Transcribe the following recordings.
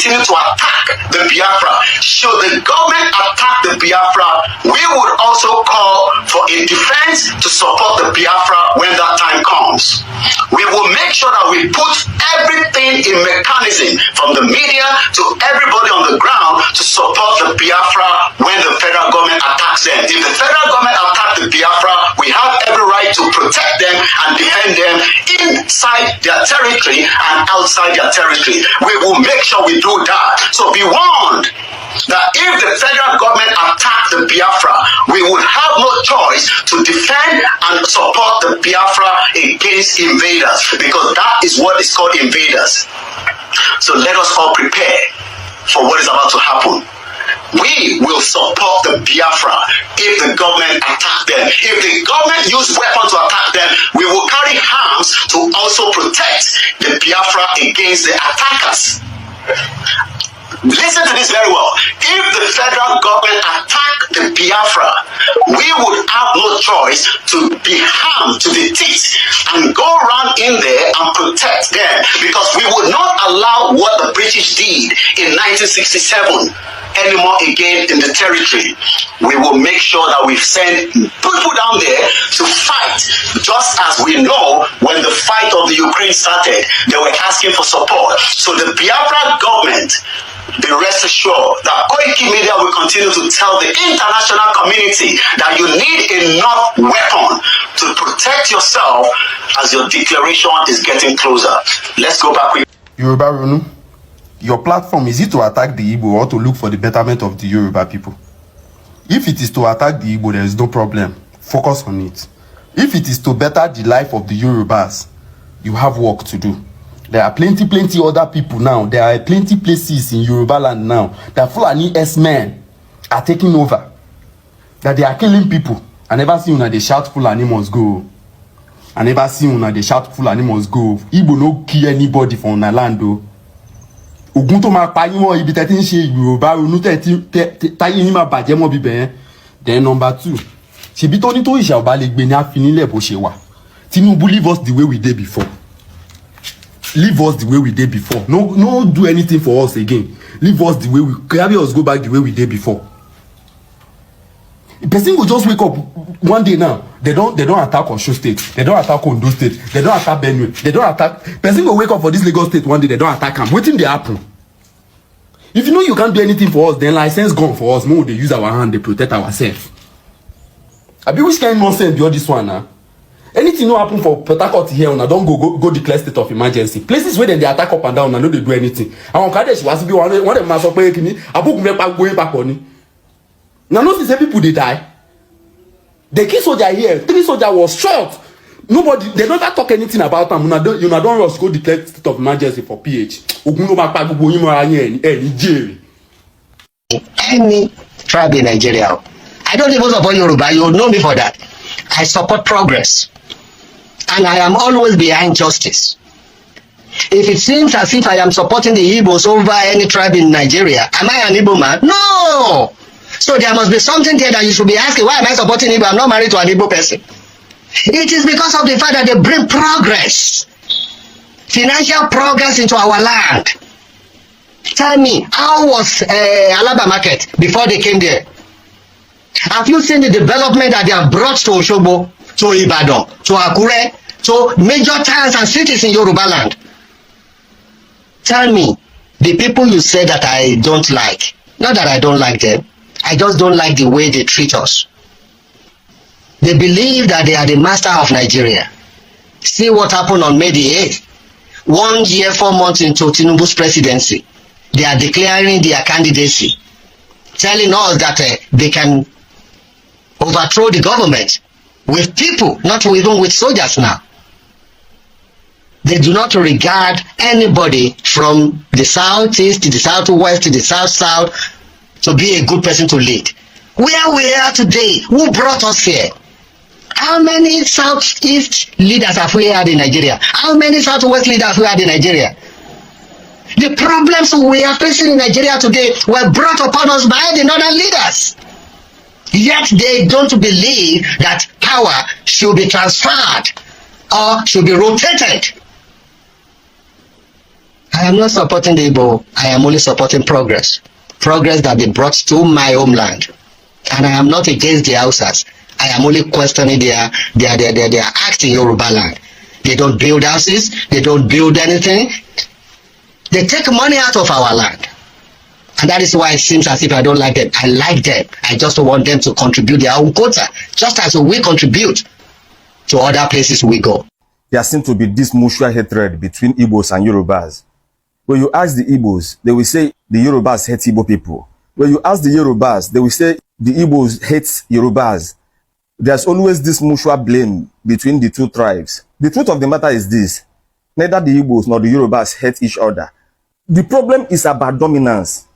continue to attack the Biafra. Should the government attack the Biafra, we would also call for a defense to support the Biafra when that time comes. We will make sure that we put everything in mechanism, from the media to everybody on the ground, to support the Biafra when the federal government attacks them. If the federal government attacks the Biafra, we have every right to protect them and defend them inside their territory and outside their territory. We will make sure we do that. So be warned that if the federal government attack the Biafra, we would have no choice to defend and support the Biafra against invaders, because that is what is called invaders. So let us all prepare for what is about to happen. We will support the Biafra if the government attack them. If the government use weapons to attack them, we will carry arms to also protect the Biafra against the attackers. Listen to this very well. If the federal government attack the Biafra, we would have no choice to be armed to the teeth and go around in there and protect them, because we would not allow what the British did in 1967 anymore again in the territory. We will make sure that we send people down there to fight, just as we know when the fight of the Ukraine started, they were asking for support. So the Biafra government, be rest assured that Koiki Media will continue to tell the international community that you need enough weapon to protect yourself as your declaration is getting closer. Let's go back with Yoruba Ronu. Your platform, is it to attack the Igbo or to look for the betterment of the Yoruba people? If it is to attack the Igbo, there is no problem. Focus on it. If it is to better the life of the Yorubas, you have work to do. There are plenty other people now. There are plenty places in Yoruba land now that Fulani S-men are taking over. That they are killing people. I never see una they shout Fulani must go. I never see una they shout Fulani must go. Igbo no kill anybody from una land though. Ogun to ma pa yin mo ibi tẹ́tí ń ṣe Yoruba Ronu tẹ́tí táyé yín má bàjẹ́ mọ́ bíbẹ̀ yẹn. Then number 2. Ṣebí tó ní tó ìṣà ọba lè gbé ní àfinilẹ̀ bó ṣe wà. Tinubu leave us the way we did before. Leave us the way we did before. No do anything for us again. Leave us the way we carry us go back the way we did before. A person will just wake up one day now. They don't attack Osun State. They don't attack Ondo State. They don't attack Benue. They don't attack. Person will wake up for this Lagos State one day. They don't attack them. Waiting they happen. If you know you can't do anything for us, then license gone for us. More they use our hand. They protect ourselves. I be which kind of nonsense be all this one now? Anything no happen for Port Harcourt here, una don't go declare state of emergency. Places where they attack up and down, and no they do anything. And on Kadesh was be one of them must pay kini. Abu going back on it. Now notice say people they die. The key soldier here, 3 soldiers was shot. Nobody, they never talk anything about them. You don't rush go declare state of emergency for PH. Any tribe in Nigeria, I don't even support Yoruba. You know me for that. I support progress, and I am always behind justice. If it seems as if I am supporting the Igbos over any tribe in Nigeria, am I an Igbo man? No. So there must be something there that you should be asking. Why am I supporting Igbo? I'm not married to an Igbo person. It is because of the fact that they bring progress, financial progress into our land. Tell me, how was Alaba Market before they came there? Have you seen the development that they have brought to Osogbo, to Ibadan, to Akure, to major towns and cities in Yoruba land? Tell me, the people you say that I don't like, not that I don't like them, I just don't like the way they treat us. They believe that they are the master of Nigeria. See what happened on May the 8th. 1 year, 4 months into Tinubu's presidency, they are declaring their candidacy, telling us that they can overthrow the government with people, not even with soldiers now. They do not regard anybody from the southeast to the southwest to the south to be a good person to lead. Where we are today, who brought us here? How many southeast leaders have we had in Nigeria? How many southwest leaders have we had in Nigeria? The problems we are facing in Nigeria today were brought upon us by the northern leaders. Yet they don't believe that power should be transferred or should be rotated. I am not supporting the Igbo. I am only supporting progress. Progress that be brought to my homeland. And I am not against the Hausas. I am only questioning their act in Yoruba land. They don't build houses. They don't build anything. They take money out of our land. And that is why it seems as if I don't like them. I like them. I just want them to contribute their own quota, just as we contribute to other places we go. There seems to be this mutual hatred between Igbos and Yorubas. When you ask the Igbos, they will say the Yorubas hate Igbo people. When you ask the Yorubas, they will say the Igbos hate Yorubas. There's always this mutual blame between the two tribes. The truth of the matter is this: neither the Igbos nor the Yorubas hate each other. The problem is about dominance.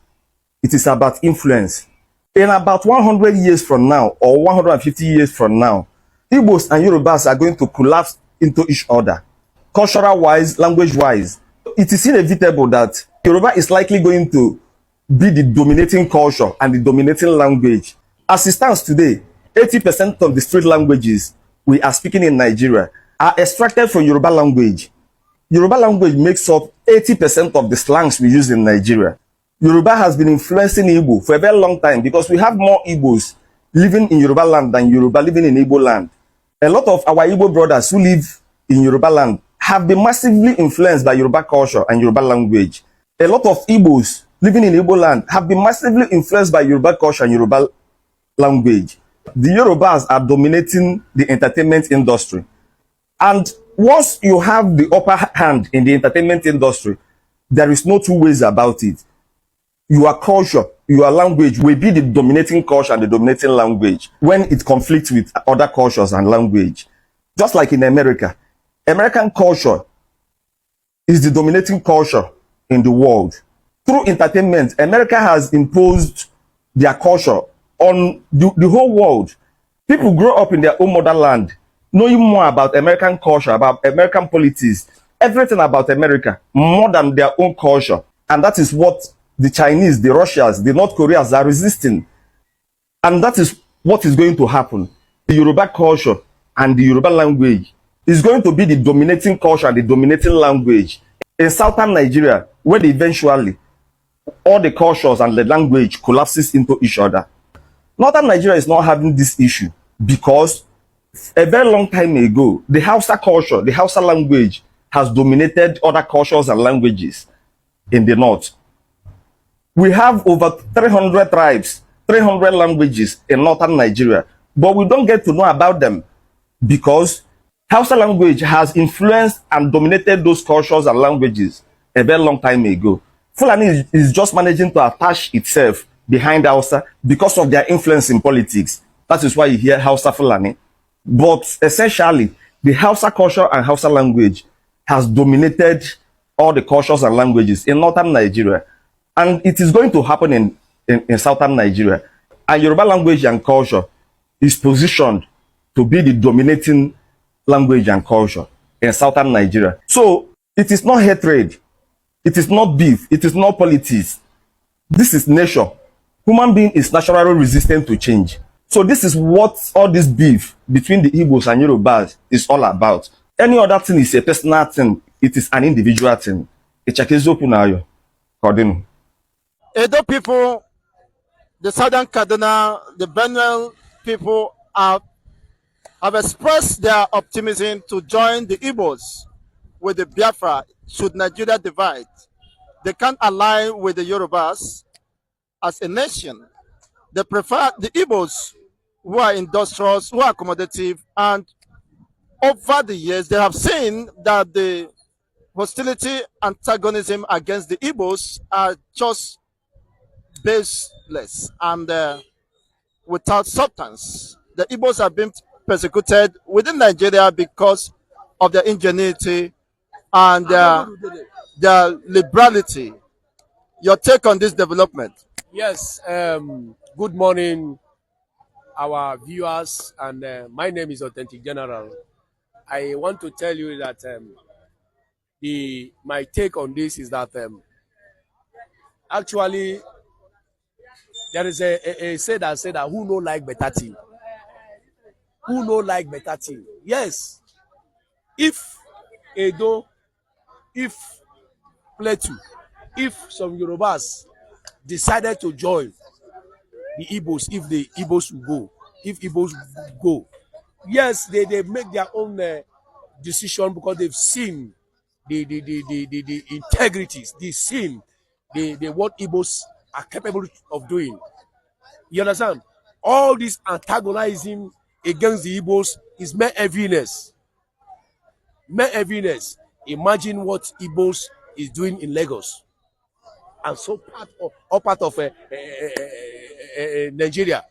It is about influence. In about 100 years from now, or 150 years from now, Igbos and Yorubas are going to collapse into each other, cultural-wise, language-wise. It is inevitable that Yoruba is likely going to be the dominating culture and the dominating language. As it stands today, 80% of the street languages we are speaking in Nigeria are extracted from Yoruba language. Yoruba language makes up 80% of the slangs we use in Nigeria. Yoruba has been influencing Igbo for a very long time because we have more Igbos living in Yoruba land than Yoruba living in Igbo land. A lot of our Igbo brothers who live in Yoruba land have been massively influenced by Yoruba culture and Yoruba language. A lot of Igbos living in Igbo land have been massively influenced by Yoruba culture and Yoruba language. The Yorubas are dominating the entertainment industry. And once you have the upper hand in the entertainment industry, there is no two ways about it. Your culture, your language will be the dominating culture and the dominating language when it conflicts with other cultures and language. Just like in America, American culture is the dominating culture in the world. Through entertainment, America has imposed their culture on the whole world. People grow up in their own motherland, knowing more about American culture, about American politics, everything about America, more than their own culture. And that is what the Chinese, the Russians, the North Koreans are resisting. And that is what is going to happen. The Yoruba culture and the Yoruba language is going to be the dominating culture and the dominating language in southern Nigeria, when eventually all the cultures and the language collapses into each other. Northern Nigeria is not having this issue because a very long time ago, the Hausa culture, the Hausa language has dominated other cultures and languages in the north. We have over 300 tribes, 300 languages in northern Nigeria, but we don't get to know about them because Hausa language has influenced and dominated those cultures and languages a very long time ago. Fulani is just managing to attach itself behind Hausa because of their influence in politics. That is why you hear Hausa Fulani. But essentially, the Hausa culture and Hausa language has dominated all the cultures and languages in northern Nigeria. And it is going to happen in southern Nigeria. And Yoruba language and culture is positioned to be the dominating language and culture in southern Nigeria. So it is not hatred. It is not beef. It is not politics. This is nature. Human being is naturally resistant to change. So this is what all this beef between the Igbos and Yorubas is all about. Any other thing is a personal thing. It is an individual thing. Edo people, the Southern Kaduna, the Benue people have expressed their optimism to join the Igbos with the Biafra should Nigeria divide. They can't align with the Yorubas as a nation. They prefer the Igbos who are industrious, who are accommodative, and over the years they have seen that the hostility, antagonism against the Igbos are just baseless and without substance. The Igbos have been persecuted within Nigeria because of their ingenuity and their liberality. Your take on this development? Yes, good morning, our viewers, and my name is Authentic General. I want to tell you that my take on this is that actually there is a say that who no like better thing? Who no like better thing? Yes, if Edo, if Plateau, if some Yorubas decided to join the Igbos, if the Igbos will go, if Igbos go, yes, they make their own decision because they've seen the integrities, they've seen the what Igbos are capable of doing. You understand? All this antagonizing against the Igbos is mere heaviness. Mere heaviness. Imagine what Igbos is doing in Lagos and so part of Nigeria.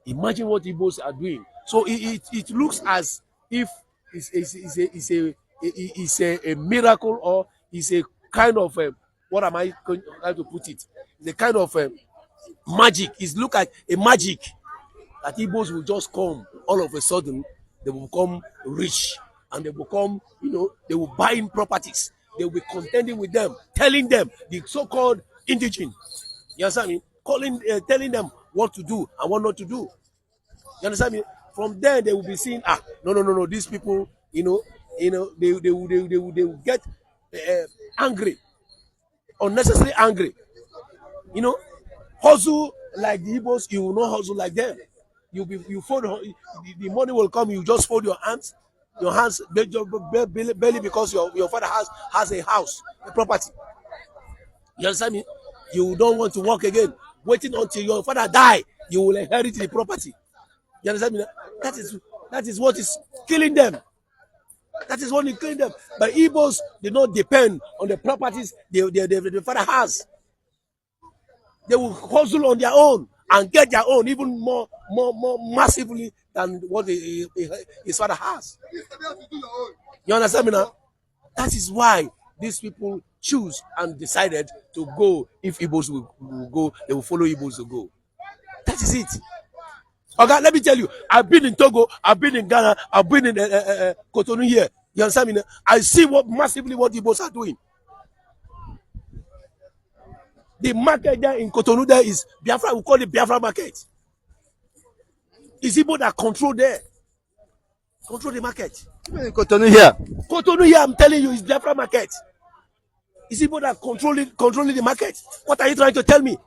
Imagine what Igbos are doing. So it looks as if it's a miracle, or it's a kind of what am I going to put it? It's a kind of magic. It looks like a magic that Igbos will just come all of a sudden. They will become rich, and they will come, they will buy in properties. They will be contending with them, telling them, the so-called indigenous. You understand me? Telling them what to do and what not to do. You understand me? From there, they will be seeing, no. These people, they will get angry, unnecessarily angry. Hustle like the Igbos, you will not hustle like them. You fold the money will come. You just fold your hands, barely because your father has a house, a property. You understand me? You don't want to work again, waiting until your father die. You will inherit the property. You understand me? That is what is killing them. That is what is killing them. But Igbos, they don't depend on the properties the father has. They will hustle on their own and get their own even more massively than what his father has. You understand me now? That is why these people choose and decided to go. If Igbos will go, they will follow Igbos to go. That is it. Okay, let me tell you, I've been in Togo, I've been in Ghana, I've been in Cotonou here. You understand me now? I see what Igbos are doing. The market there in Cotonou there is Biafra. We call it Biafra market. It's Igbo that control the market. In Cotonou here. Cotonou here, I'm telling you, is Biafra market. It's Igbo that controlling the market. What are you trying to tell me?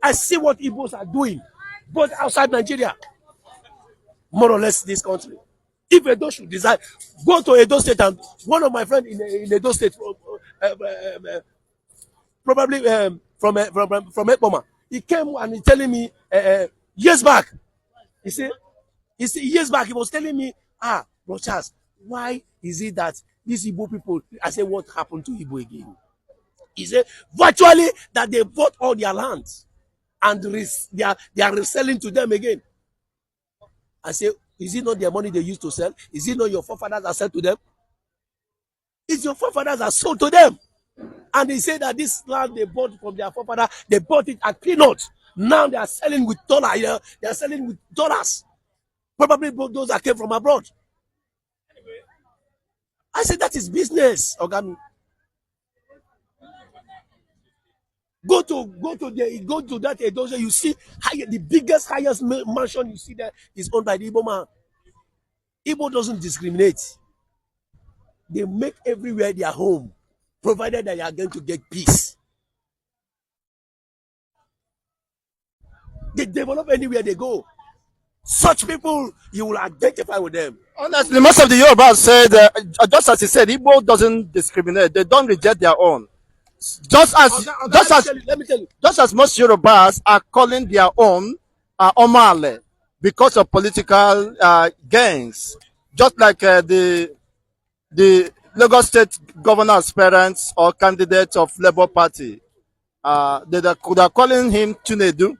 I see what Igbos are doing, both outside Nigeria, more or less this country. If Edo should decide, go to Edo State, and one of my friends in Edo State, probably from Ekpoma, he came and he telling me years back. He said years back he was telling me, Bro Charles, why is it that these Igbo people? I said, what happened to Igbo again? He said virtually that they bought all their lands and they are reselling to them again. I say, is it not their money they used to sell? Is it not your forefathers that sold to them? It's your forefathers that sold to them. And they say that this land they bought from their forefather, they bought it at peanuts. Now they are selling with dollars. They are selling with dollars. Probably those that came from abroad. I said that is business, Ogami. Go to that Edoze, you see the biggest, highest mansion you see there is owned by the Igbo man. Igbo doesn't discriminate. They make everywhere their home, provided that you are going to get peace. They develop anywhere they go. Such people, you will identify with them. Honestly, most of the Yorubas said, just as he said, Igbo doesn't discriminate. They don't reject their own. Just as most Yorubas are calling their own Omale because of political gains. Just like the Lagos State governor's parents or candidates of Labour Party, they are calling him Tunedu.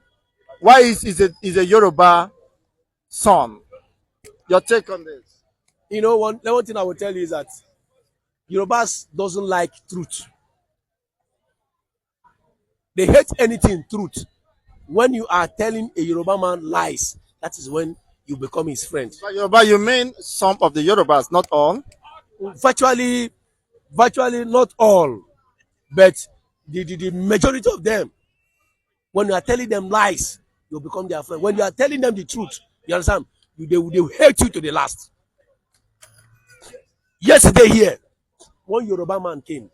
Why is a Yoruba son? Your take on this? One thing I will tell you is that Yorubas doesn't like truth. They hate anything truth. When you are telling a Yoruba man lies, that is when you become his friend. By Yoruba, you mean some of the Yorubas, not all? Virtually not all, but the majority of them. When you are telling them lies, you become their friend. When you are telling them the truth, you understand? They will hate you to the last. Yesterday here, one Yoruba man came.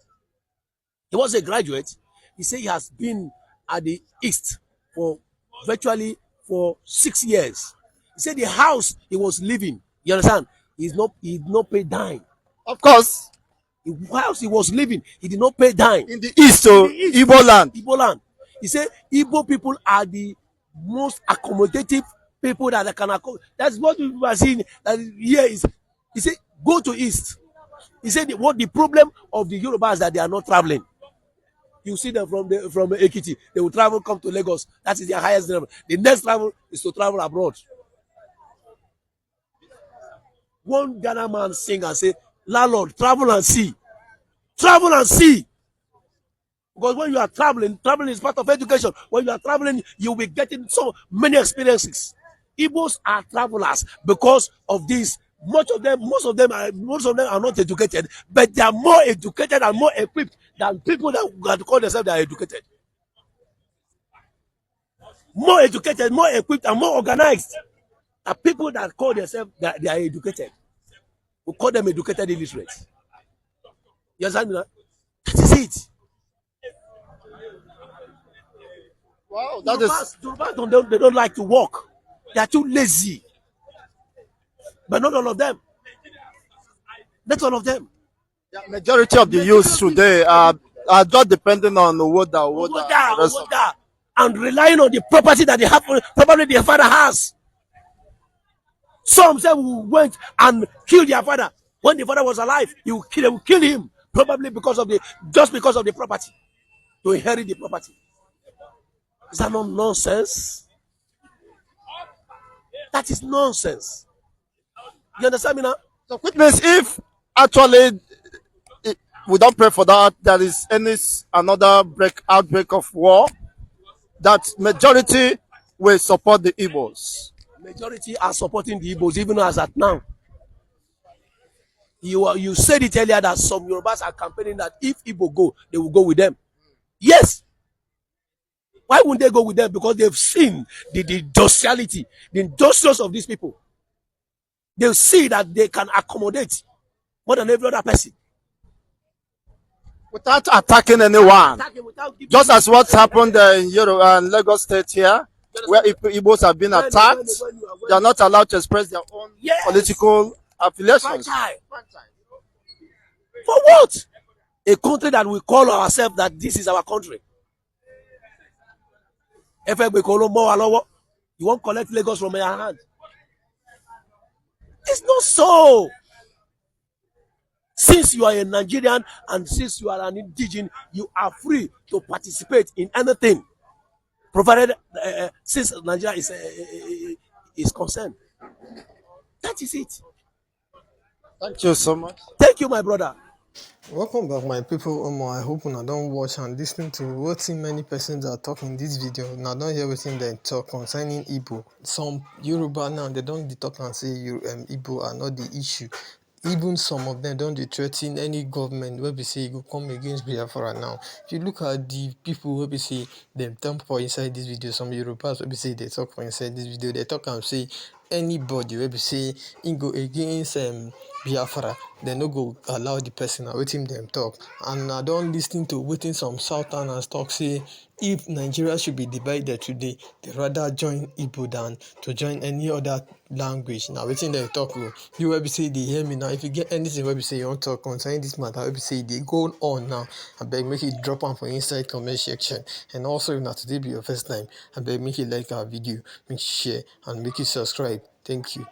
He was a graduate. He said he has been at the East for virtually for 6 years. He said the house he was living, you understand, he did not pay dime. Of course, The house he was living, he did not pay dime. in the east, In so the East, Igbo land. Igbo land. He said Igbo people are the most accommodative people that they can accommodate. That's what we are seeing. That here is, he said, go to East. He said what the problem of the Yoruba is that they are not traveling. You see them from Ekiti, they will travel, come to Lagos. That is their highest level. The next travel is to travel abroad. One Ghana man sing and say, landlord, travel and see. Travel and see. Because when you are traveling, traveling is part of education. When you are traveling, you'll be getting so many experiences. Igbos are travelers because of this. Most of them are not educated, but they are more educated and more equipped than people that call themselves they are educated. More educated, more equipped, and more organized are people that call themselves that they are educated. We call them educated illiterates. You understand me? That is it. Wow, that is. Yorubas they don't like to work. They are too lazy. But not all of them. Not all of them. Yeah, majority of the youths today are just depending on Owoda. Owoda, and relying on the property that they have, probably their father has. Some say who went and killed their father when the father was alive. They will kill him, probably because of the property, to inherit the property. Is that not nonsense? That is nonsense. You understand me now? So which means if actually we don't pray for that, there is another outbreak of war, that majority will support the Igbos. Majority are supporting the Igbos even as at now. You said it earlier that some Yorubas are campaigning that if Igbo go, they will go with them. Yes. Why wouldn't they go with them? Because they've seen the docility, the industrious of these people. They see that they can accommodate more than every other person. Without attacking anyone. Just as what happened in Lagos State here, where Igbos have been attacked, they are not allowed to express their own political affiliations. For what? A country that we call ourselves that this is our country. You won't collect Lagos from your hand. It's not so. Since you are a Nigerian and since you are an indigenous, you are free to participate in anything, provided since Nigeria is concerned. That is it. Thank you so much. Thank you, my brother. Welcome back, my people. I hope una don't watch and listen to wetin many persons are talking in this video. Now don't hear wetin dem talk concerning Igbo. Some Yoruba now they don't dey talk and say Igbo are not the issue. Even some of them don't dey threa ten any government wey be say e go come against Biafra now. If you look at the people wey be say dem talk for inside this video, some Yorubas wey be say they talk for inside this video, they talk and say anybody wey be say im go against Biafra, dem no go allow the person. Na wetin dem talk. And I don lis ten to wetin some Southerners talk say if Nigeria should be divided today, they rather join Igbo than to join any other language. Na wetin dem talk o. You wey be say dey hear me now, if you get anything wey be say you wan talk concerning this matter wey be say e dey go on now, abeg make you drop am for inside comment section. And also if na today be your first time, abeg make you like our video, make you share and make you subscribe. Thank you.